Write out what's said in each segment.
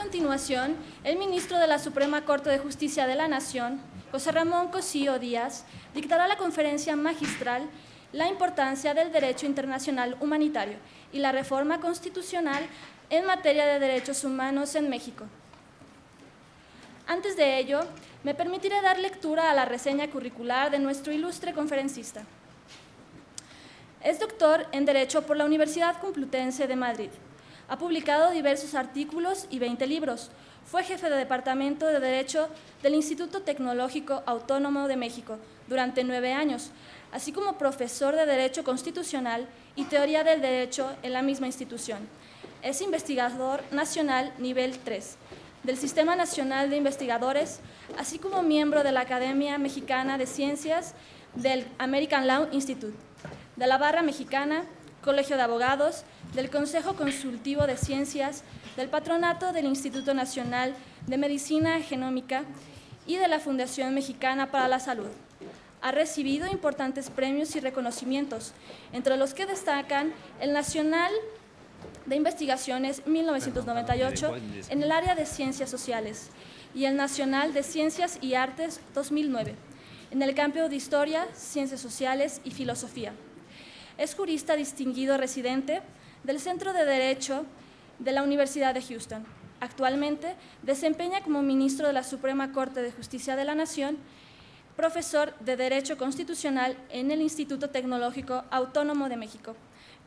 continuación, el ministro de la Suprema Corte de Justicia de la Nación, José Ramón Cosío Díaz, dictará la conferencia magistral La importancia del derecho internacional humanitario y la reforma constitucional en materia de derechos humanos en México. Antes de ello, me permitiré dar lectura a la reseña curricular de nuestro ilustre conferencista. Es doctor en Derecho por la Universidad Complutense de Madrid. Ha publicado diversos artículos y 20 libros. Fue jefe de Departamento de Derecho del Instituto Tecnológico Autónomo de México durante 9 años, así como profesor de Derecho Constitucional y Teoría del Derecho en la misma institución. Es investigador nacional nivel 3 del Sistema Nacional de Investigadores, así como miembro de la Academia Mexicana de Ciencias del American Law Institute, de la Barra Mexicana, Colegio de Abogados, del Consejo Consultivo de Ciencias, del Patronato del Instituto Nacional de Medicina Genómica y de la Fundación Mexicana para la Salud. Ha recibido importantes premios y reconocimientos, entre los que destacan el Nacional de Investigaciones 1998 en el área de Ciencias Sociales y el Nacional de Ciencias y Artes 2009 en el campo de Historia, Ciencias Sociales y Filosofía. Es jurista distinguido residente del Centro de Derecho de la Universidad de Houston. Actualmente desempeña como ministro de la Suprema Corte de Justicia de la Nación, profesor de Derecho Constitucional en el Instituto Tecnológico Autónomo de México,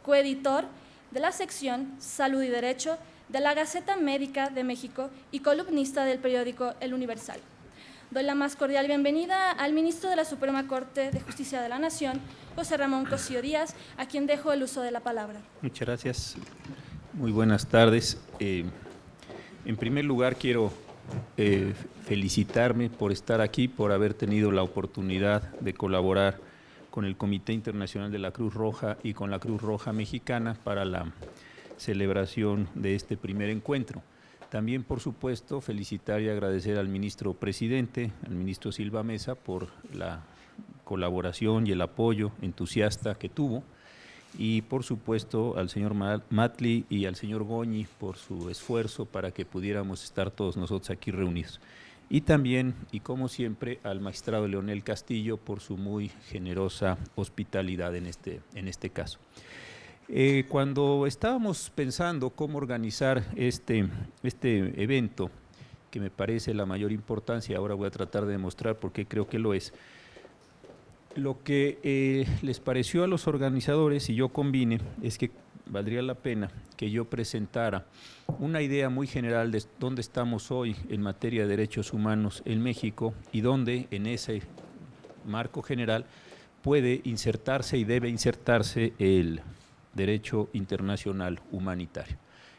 coeditor de la sección Salud y Derecho de la Gaceta Médica de México y columnista del periódico El Universal. Doy la más cordial bienvenida al ministro de la Suprema Corte de Justicia de la Nación, José Ramón Cosío Díaz, a quien dejo el uso de la palabra. Muchas gracias. Muy buenas tardes. En primer lugar, quiero felicitarme por estar aquí, por haber tenido la oportunidad de colaborar con el Comité Internacional de la Cruz Roja y con la Cruz Roja Mexicana para la celebración de este primer encuentro. También, por supuesto, felicitar y agradecer al ministro presidente, al ministro Silva Mesa, por la colaboración y el apoyo entusiasta que tuvo, y por supuesto al señor Matli y al señor Goñi por su esfuerzo para que pudiéramos estar todos nosotros aquí reunidos. Y también, y como siempre, al magistrado Leonel Castillo por su muy generosa hospitalidad en este caso. Cuando estábamos pensando cómo organizar este evento, que me parece la mayor importancia, ahora voy a tratar de demostrar por qué creo que lo es, lo que les pareció a los organizadores, y yo convine, es que valdría la pena que yo presentara una idea muy general de dónde estamos hoy en materia de derechos humanos en México y dónde en ese marco general puede insertarse y debe insertarse el derecho internacional humanitario.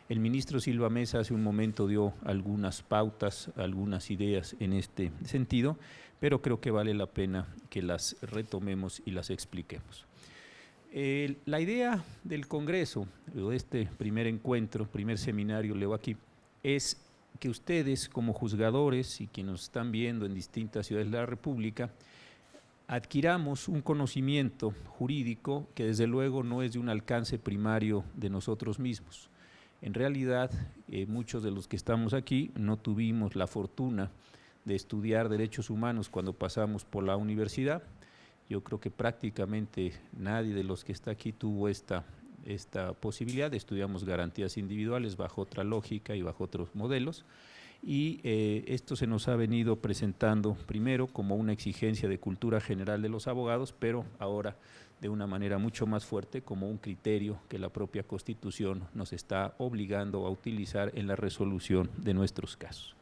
El ministro Silva Mesa hace un momento dio algunas pautas, algunas ideas en este sentido, pero creo que vale la pena que las retomemos y las expliquemos. La idea del Congreso, de este primer encuentro, primer seminario, leo aquí, es que ustedes como juzgadores y quienes nos están viendo en distintas ciudades de la República, adquiramos un conocimiento jurídico que desde luego no es de un alcance primario de nosotros mismos. En realidad, muchos de los que estamos aquí no tuvimos la fortuna de estudiar derechos humanos cuando pasamos por la universidad. Yo creo que prácticamente nadie de los que está aquí tuvo esta posibilidad. Estudiamos garantías individuales bajo otra lógica y bajo otros modelos. Y esto se nos ha venido presentando primero como una exigencia de cultura general de los abogados, pero ahora de una manera mucho más fuerte como un criterio que la propia Constitución nos está obligando a utilizar en la resolución de nuestros casos.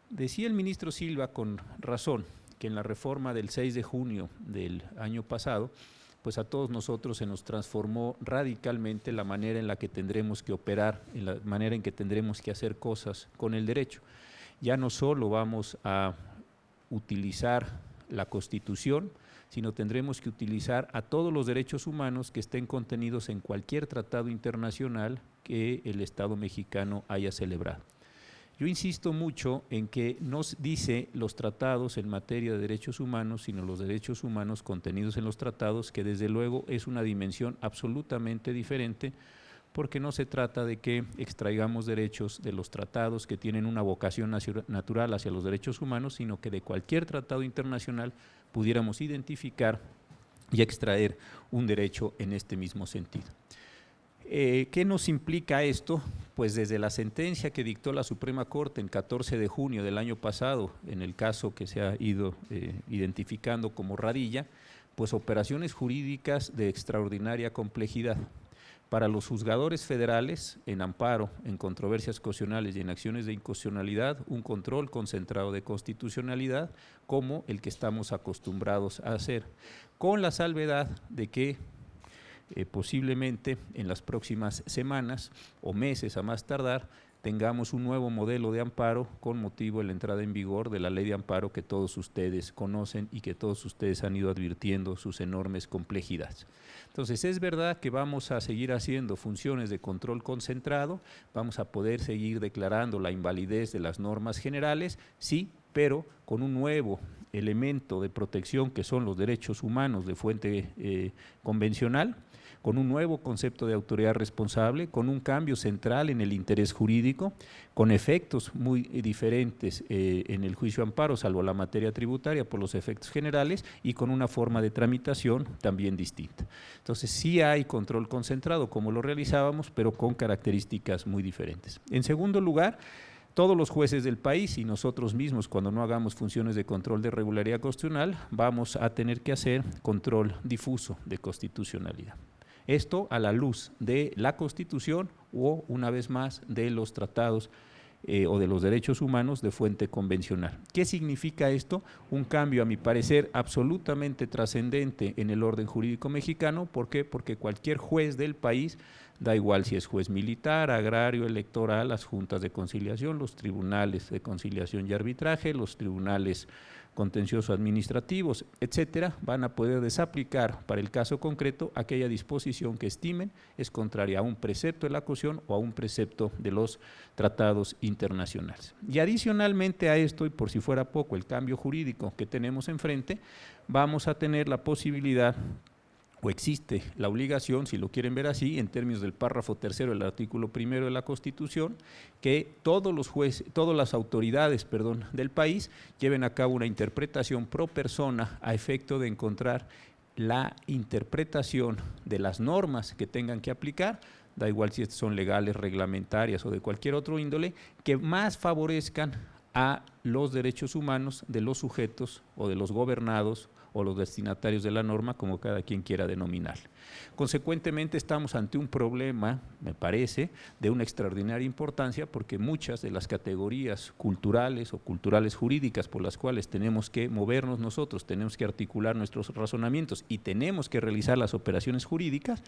Decía el ministro Silva con razón que en la reforma del 6 de junio del año pasado, pues a todos nosotros se nos transformó radicalmente la manera en la que tendremos que operar, en la manera en que tendremos que hacer cosas con el derecho. Ya no solo vamos a utilizar la Constitución, sino tendremos que utilizar a todos los derechos humanos que estén contenidos en cualquier tratado internacional que el Estado mexicano haya celebrado. Yo insisto mucho en que no dice los tratados en materia de derechos humanos, sino los derechos humanos contenidos en los tratados, que desde luego es una dimensión absolutamente diferente, porque no se trata de que extraigamos derechos de los tratados que tienen una vocación natural hacia los derechos humanos, sino que de cualquier tratado internacional pudiéramos identificar y extraer un derecho en este mismo sentido. ¿Qué nos implica esto? Pues desde la sentencia que dictó la Suprema Corte el 14 de junio del año pasado, en el caso que se ha ido identificando como Radilla, pues operaciones jurídicas de extraordinaria complejidad. Para los juzgadores federales, en amparo, en controversias constitucionales y en acciones de inconstitucionalidad, un control concentrado de constitucionalidad como el que estamos acostumbrados a hacer, con la salvedad de que posiblemente en las próximas semanas o meses a más tardar tengamos un nuevo modelo de amparo con motivo de la entrada en vigor de la ley de amparo que todos ustedes conocen y que todos ustedes han ido advirtiendo sus enormes complejidades. Entonces, es verdad que vamos a seguir haciendo funciones de control concentrado, vamos a poder seguir declarando la invalidez de las normas generales, sí, pero con un nuevo elemento de protección que son los derechos humanos de fuente convencional, con un nuevo concepto de autoridad responsable, con un cambio central en el interés jurídico, con efectos muy diferentes en el juicio amparo, salvo la materia tributaria por los efectos generales, y con una forma de tramitación también distinta. Entonces, sí hay control concentrado como lo realizábamos, pero con características muy diferentes. En segundo lugar, todos los jueces del país y nosotros mismos, cuando no hagamos funciones de control de regularidad constitucional, vamos a tener que hacer control difuso de constitucionalidad. Esto a la luz de la Constitución o, una vez más, de los tratados o de los derechos humanos de fuente convencional. ¿Qué significa esto? Un cambio, a mi parecer, absolutamente trascendente en el orden jurídico mexicano. ¿Por qué? Porque cualquier juez del país, da igual si es juez militar, agrario, electoral, las juntas de conciliación, los tribunales de conciliación y arbitraje, los tribunales contenciosos administrativos, etcétera, van a poder desaplicar para el caso concreto aquella disposición que estimen es contraria a un precepto de la Constitución o a un precepto de los tratados internacionales. Y adicionalmente a esto, y por si fuera poco el cambio jurídico que tenemos enfrente, vamos a tener la posibilidad o existe la obligación, si lo quieren ver así, en términos del párrafo tercero del artículo 1 de la Constitución, que todos los jueces, todas las autoridades, del país lleven a cabo una interpretación pro persona a efecto de encontrar la interpretación de las normas que tengan que aplicar, da igual si son legales, reglamentarias o de cualquier otro índole, que más favorezcan a los derechos humanos de los sujetos o de los gobernados o los destinatarios de la norma, como cada quien quiera denominar. Consecuentemente, estamos ante un problema, me parece, de una extraordinaria importancia, porque muchas de las categorías culturales o culturales jurídicas por las cuales tenemos que movernos nosotros, tenemos que articular nuestros razonamientos y tenemos que realizar las operaciones jurídicas,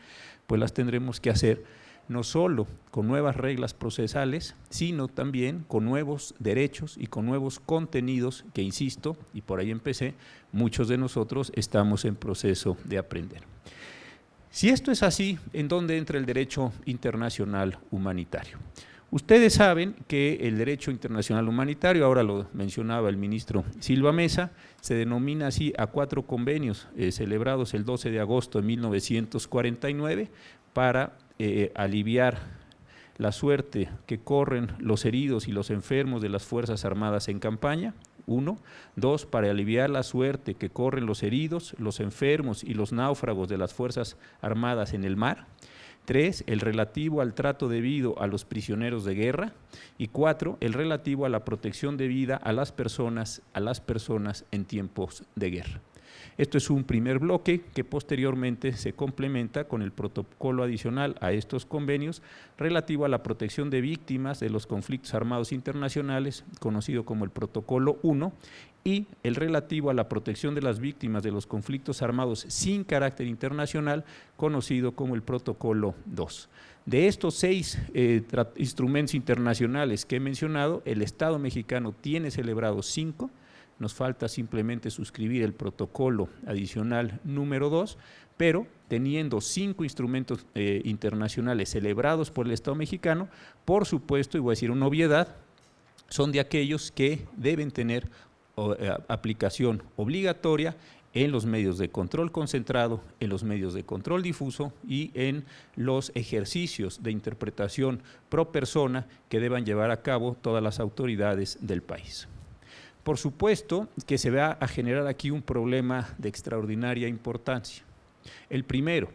pues las tendremos que hacer no solo con nuevas reglas procesales, sino también con nuevos derechos y con nuevos contenidos que, insisto, y por ahí empecé, muchos de nosotros estamos en proceso de aprender. Si esto es así, ¿en dónde entra el derecho internacional humanitario? Ustedes saben que el derecho internacional humanitario, ahora lo mencionaba el ministro Silva Mesa, se denomina así a 4 convenios celebrados el 12 de agosto de 1949 para aliviar la suerte que corren los heridos y los enfermos de las Fuerzas Armadas en campaña, 1. 2. Para aliviar la suerte que corren los heridos, los enfermos y los náufragos de las Fuerzas Armadas en el mar. 3. El relativo al trato debido a los prisioneros de guerra. Y 4. El relativo a la protección debida a las personas en tiempos de guerra. Esto es un primer bloque que posteriormente se complementa con el protocolo adicional a estos convenios relativo a la protección de víctimas de los conflictos armados internacionales, conocido como el protocolo 1, y el relativo a la protección de las víctimas de los conflictos armados sin carácter internacional, conocido como el protocolo 2. De estos 6 instrumentos internacionales que he mencionado, el Estado mexicano tiene celebrados 5, nos falta simplemente suscribir el protocolo adicional número 2, pero teniendo 5 instrumentos internacionales celebrados por el Estado mexicano, por supuesto, y voy a decir una obviedad, son de aquellos que deben tener aplicación obligatoria en los medios de control concentrado, en los medios de control difuso y en los ejercicios de interpretación pro persona que deban llevar a cabo todas las autoridades del país. Por supuesto que se va a generar aquí un problema de extraordinaria importancia. El primero,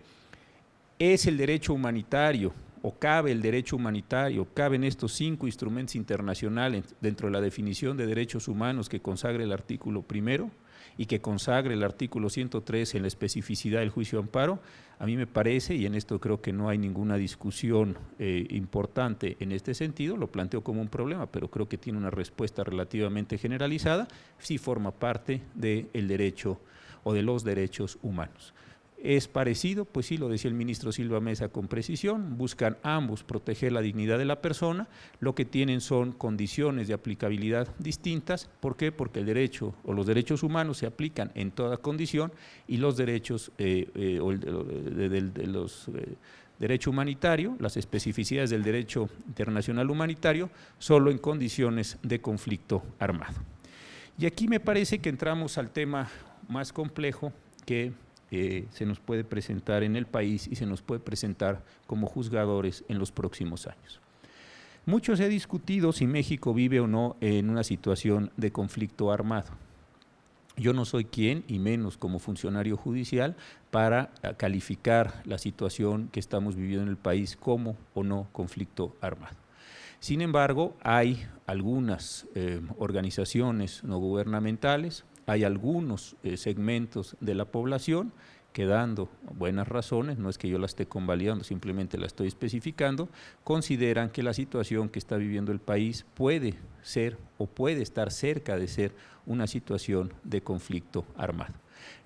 ¿es el derecho humanitario o cabe el derecho humanitario, caben estos 5 instrumentos internacionales dentro de la definición de derechos humanos que consagre el artículo primero y que consagre el artículo 103 en la especificidad del juicio de amparo? A mí me parece, y en esto creo que no hay ninguna discusión importante en este sentido, lo planteo como un problema, pero creo que tiene una respuesta relativamente generalizada, sí forma parte del derecho o de los derechos humanos. ¿Es parecido? Pues sí, lo decía el ministro Silva Mesa con precisión, buscan ambos proteger la dignidad de la persona, lo que tienen son condiciones de aplicabilidad distintas. ¿Por qué? Porque el derecho o los derechos humanos se aplican en toda condición y los derechos derecho humanitario, las especificidades del derecho internacional humanitario, solo en condiciones de conflicto armado. Y aquí me parece que entramos al tema más complejo que se nos puede presentar en el país y se nos puede presentar como juzgadores en los próximos años. Mucho se ha discutido si México vive o no en una situación de conflicto armado. Yo no soy quien, y menos como funcionario judicial, para calificar la situación que estamos viviendo en el país como o no conflicto armado. Sin embargo, hay algunas organizaciones no gubernamentales, hay algunos segmentos de la población que, dando buenas razones, no es que yo la esté convalidando, simplemente la estoy especificando, consideran que la situación que está viviendo el país puede ser o puede estar cerca de ser una situación de conflicto armado.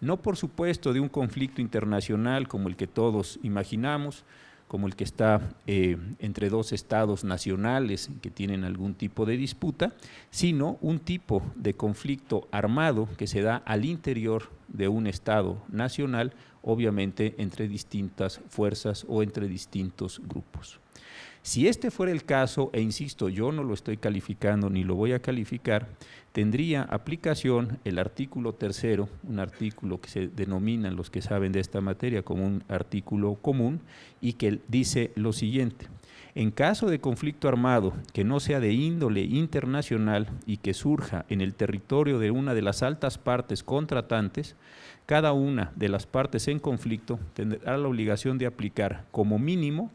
No, por supuesto, de un conflicto internacional como el que todos imaginamos, como el que está entre 2 estados nacionales que tienen algún tipo de disputa, sino un tipo de conflicto armado que se da al interior de un estado nacional, obviamente entre distintas fuerzas o entre distintos grupos. Si este fuera el caso, e insisto, yo no lo estoy calificando ni lo voy a calificar, tendría aplicación el artículo 3º, un artículo que se denominan los que saben de esta materia como un artículo común y que dice lo siguiente: en caso de conflicto armado que no sea de índole internacional y que surja en el territorio de una de las altas partes contratantes, cada una de las partes en conflicto tendrá la obligación de aplicar como mínimo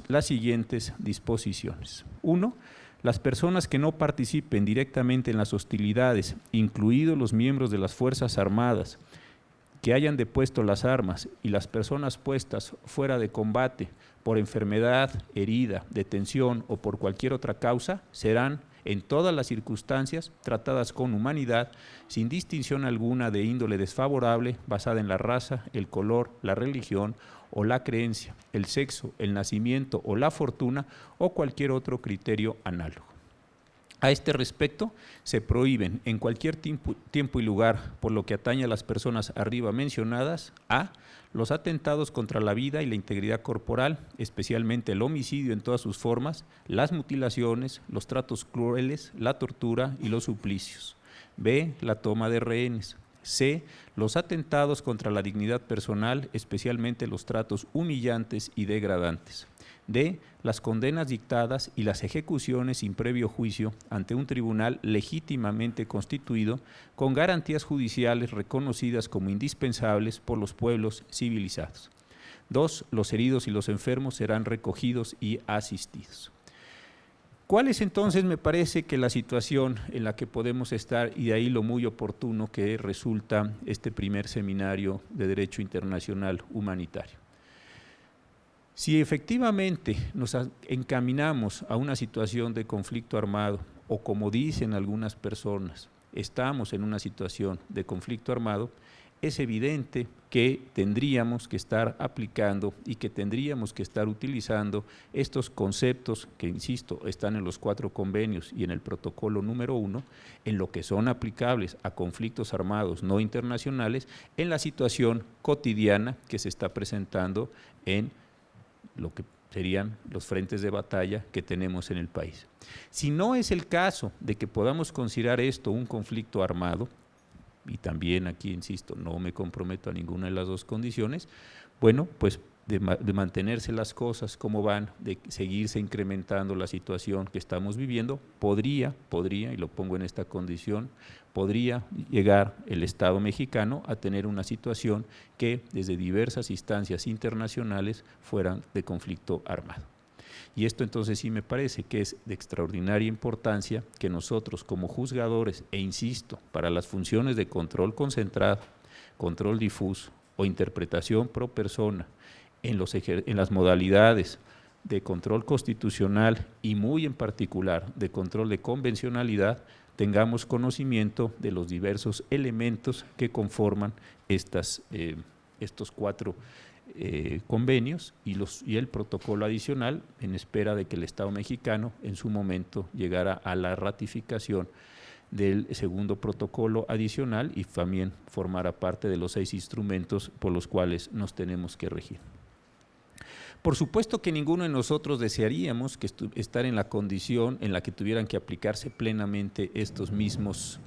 las siguientes disposiciones. 1. Las personas que no participen directamente en las hostilidades, incluidos los miembros de las Fuerzas Armadas, que hayan depuesto las armas y las personas puestas fuera de combate por enfermedad, herida, detención o por cualquier otra causa, serán en todas las circunstancias tratadas con humanidad, sin distinción alguna de índole desfavorable, basada en la raza, el color, la religión o la creencia, el sexo, el nacimiento o la fortuna o cualquier otro criterio análogo. A este respecto, se prohíben en cualquier tiempo y lugar, por lo que atañe a las personas arriba mencionadas, a los atentados contra la vida y la integridad corporal, especialmente el homicidio en todas sus formas, las mutilaciones, los tratos crueles, la tortura y los suplicios. B. La toma de rehenes. C. Los atentados contra la dignidad personal, especialmente los tratos humillantes y degradantes. D. Las condenas dictadas y las ejecuciones sin previo juicio ante un tribunal legítimamente constituido con garantías judiciales reconocidas como indispensables por los pueblos civilizados. 2. Los heridos y los enfermos serán recogidos y asistidos. ¿Cuál es entonces, me parece, que la situación en la que podemos estar, y de ahí lo muy oportuno que resulta este primer seminario de Derecho Internacional Humanitario? Si efectivamente nos encaminamos a una situación de conflicto armado, o como dicen algunas personas, estamos en una situación de conflicto armado, es evidente que tendríamos que estar aplicando y que tendríamos que estar utilizando estos conceptos que, insisto, están en los 4 convenios y en el protocolo número 1, en lo que son aplicables a conflictos armados no internacionales, en la situación cotidiana que se está presentando en lo que serían los frentes de batalla que tenemos en el país. Si no es el caso de que podamos considerar esto un conflicto armado, y también aquí insisto, no me comprometo a ninguna de las dos condiciones, bueno, pues de mantenerse las cosas como van, de seguirse incrementando la situación que estamos viviendo, podría, y lo pongo en esta condición, podría llegar el Estado mexicano a tener una situación que desde diversas instancias internacionales fueran de conflicto armado. Y esto entonces sí me parece que es de extraordinaria importancia que nosotros como juzgadores, e insisto, para las funciones de control concentrado, control difuso o interpretación pro persona, en las modalidades de control constitucional y muy en particular de control de convencionalidad, tengamos conocimiento de los diversos elementos que conforman estos 4 convenios y el protocolo adicional, en espera de que el Estado mexicano en su momento llegara a la ratificación del segundo protocolo adicional y también formara parte de los 6 instrumentos por los cuales nos tenemos que regir. Por supuesto que ninguno de nosotros desearíamos que estar en la condición en la que tuvieran que aplicarse plenamente estos mismos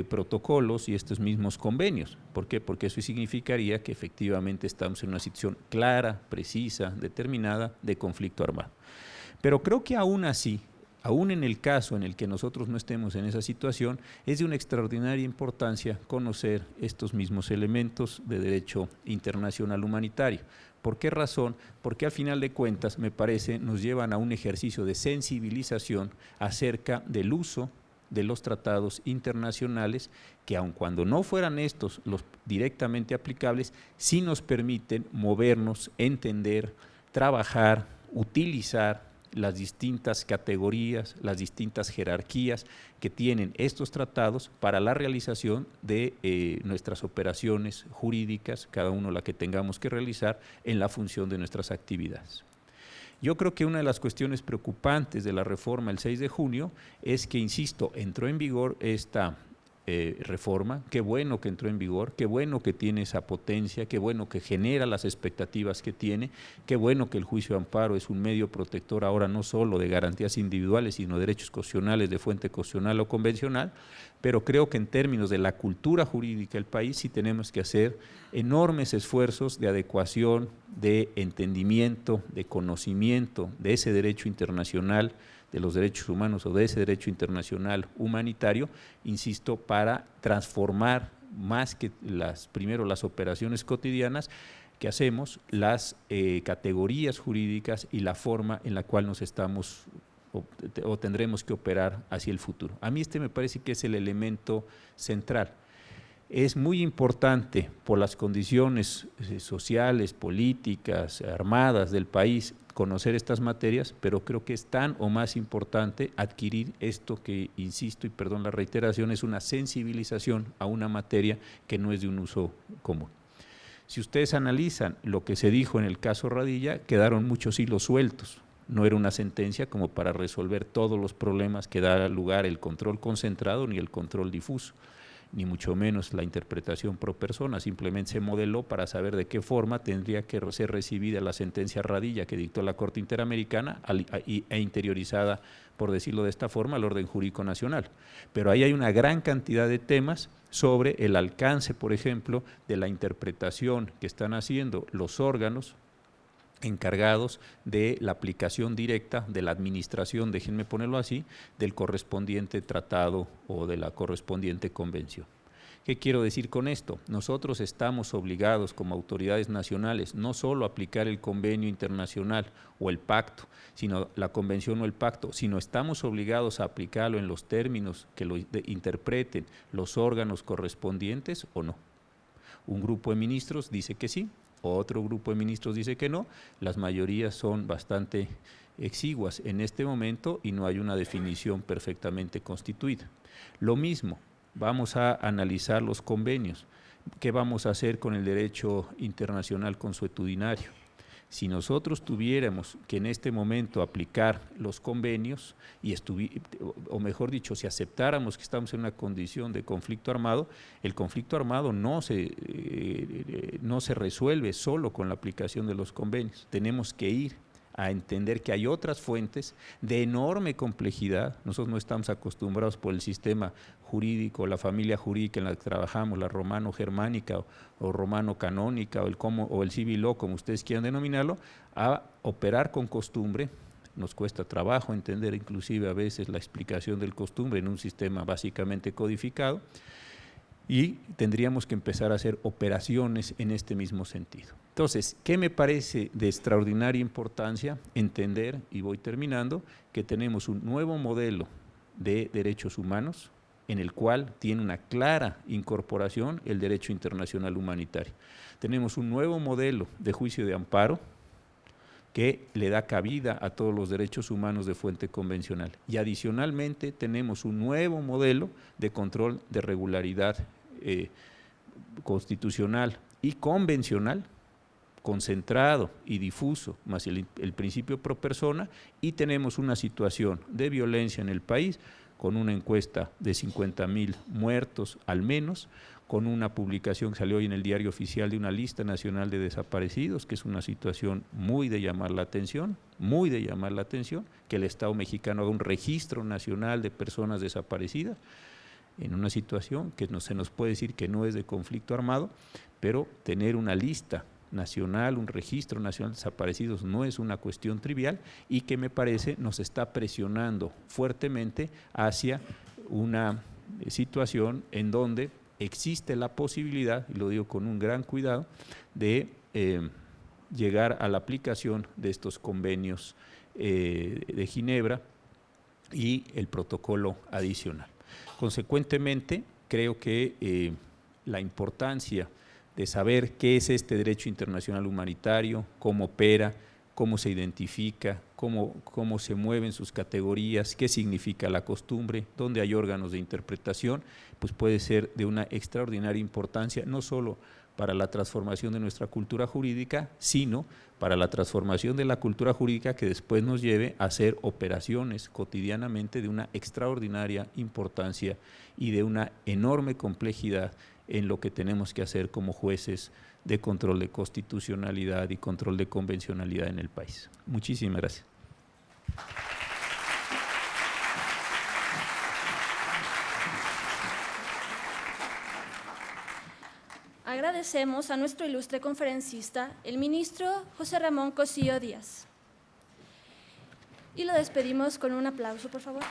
protocolos y estos mismos convenios. ¿Por qué? Porque eso significaría que efectivamente estamos en una situación clara, precisa, determinada de conflicto armado. Pero creo que aún así, aún en el caso en el que nosotros no estemos en esa situación, es de una extraordinaria importancia conocer estos mismos elementos de derecho internacional humanitario. ¿Por qué razón? Porque al final de cuentas, me parece, nos llevan a un ejercicio de sensibilización acerca del uso de los tratados internacionales que, aun cuando no fueran estos los directamente aplicables, sí nos permiten movernos, entender, trabajar, utilizar las distintas categorías, las distintas jerarquías que tienen estos tratados para la realización de nuestras operaciones jurídicas, cada uno la que tengamos que realizar en la función de nuestras actividades. Yo creo que una de las cuestiones preocupantes de la reforma el 6 de junio es que, insisto, entró en vigor esta reforma, qué bueno que entró en vigor, qué bueno que tiene esa potencia, qué bueno que genera las expectativas que tiene, qué bueno que el juicio de amparo es un medio protector ahora no solo de garantías individuales, sino de derechos constitucionales de fuente constitucional o convencional, pero creo que en términos de la cultura jurídica del país sí tenemos que hacer enormes esfuerzos de adecuación, de entendimiento, de conocimiento de ese derecho internacional, de los derechos humanos o de ese derecho internacional humanitario, insisto, para transformar más que primero las operaciones cotidianas que hacemos, las categorías jurídicas y la forma en la cual nos estamos o tendremos que operar hacia el futuro. A mí me parece que es el elemento central. Es muy importante por las condiciones sociales, políticas, armadas del país conocer estas materias, pero creo que es tan o más importante adquirir esto que, insisto, y perdón la reiteración, es una sensibilización a una materia que no es de un uso común. Si ustedes analizan lo que se dijo en el caso Radilla, quedaron muchos hilos sueltos. No era una sentencia como para resolver todos los problemas que da lugar el control concentrado ni el control difuso, ni mucho menos la interpretación pro persona, simplemente se modeló para saber de qué forma tendría que ser recibida la sentencia Radilla que dictó la Corte Interamericana e interiorizada, por decirlo de esta forma, al orden jurídico nacional. Pero ahí hay una gran cantidad de temas sobre el alcance, por ejemplo, de la interpretación que están haciendo los órganos encargados de la aplicación directa de la administración, déjenme ponerlo así, del correspondiente tratado o de la correspondiente convención. ¿Qué quiero decir con esto? Nosotros estamos obligados como autoridades nacionales no solo a aplicar el convenio internacional o el pacto, sino la convención o el pacto, sino estamos obligados a aplicarlo en los términos que lo interpreten los órganos correspondientes o no. Un grupo de ministros dice que sí, otro grupo de ministros dice que no, las mayorías son bastante exiguas en este momento y no hay una definición perfectamente constituida. Lo mismo, vamos a analizar los convenios. ¿Qué vamos a hacer con el derecho internacional consuetudinario? Si nosotros tuviéramos que en este momento aplicar los convenios, o mejor dicho, si aceptáramos que estamos en una condición de conflicto armado, el conflicto armado no se resuelve solo con la aplicación de los convenios. Tenemos que ir a entender que hay otras fuentes de enorme complejidad. Nosotros no estamos acostumbrados por el sistema jurídico, la familia jurídica en la que trabajamos, la romano-germánica o romano-canónica o el civil law, como ustedes quieran denominarlo, a operar con costumbre. Nos cuesta trabajo entender inclusive a veces la explicación del costumbre en un sistema básicamente codificado, y tendríamos que empezar a hacer operaciones en este mismo sentido. Entonces, ¿qué me parece de extraordinaria importancia? Entender, y voy terminando, que tenemos un nuevo modelo de derechos humanos en el cual tiene una clara incorporación el derecho internacional humanitario. Tenemos un nuevo modelo de juicio de amparo que le da cabida a todos los derechos humanos de fuente convencional. Y adicionalmente tenemos un nuevo modelo de control de regularidad constitucional y convencional, concentrado y difuso, más el principio pro persona, y tenemos una situación de violencia en el país con una encuesta de 50,000 muertos al menos, con una publicación que salió hoy en el Diario Oficial de una lista nacional de desaparecidos, que es una situación muy de llamar la atención, que el Estado mexicano haga un registro nacional de personas desaparecidas, en una situación que se nos puede decir que no es de conflicto armado, pero tener una lista nacional, un registro nacional de desaparecidos no es una cuestión trivial, y que me parece nos está presionando fuertemente hacia una situación en donde existe la posibilidad, y lo digo con un gran cuidado, de llegar a la aplicación de estos convenios de Ginebra y el protocolo adicional. Consecuentemente, creo que la importancia de saber qué es este derecho internacional humanitario, cómo opera, cómo se identifica, cómo se mueven sus categorías, qué significa la costumbre, dónde hay órganos de interpretación, pues puede ser de una extraordinaria importancia, no solo para la transformación de nuestra cultura jurídica, sino para la transformación de la cultura jurídica que después nos lleve a hacer operaciones cotidianamente de una extraordinaria importancia y de una enorme complejidad en lo que tenemos que hacer como jueces de control de constitucionalidad y control de convencionalidad en el país. Muchísimas gracias. Agradecemos a nuestro ilustre conferencista, el ministro José Ramón Cosío Díaz. Y lo despedimos con un aplauso, por favor.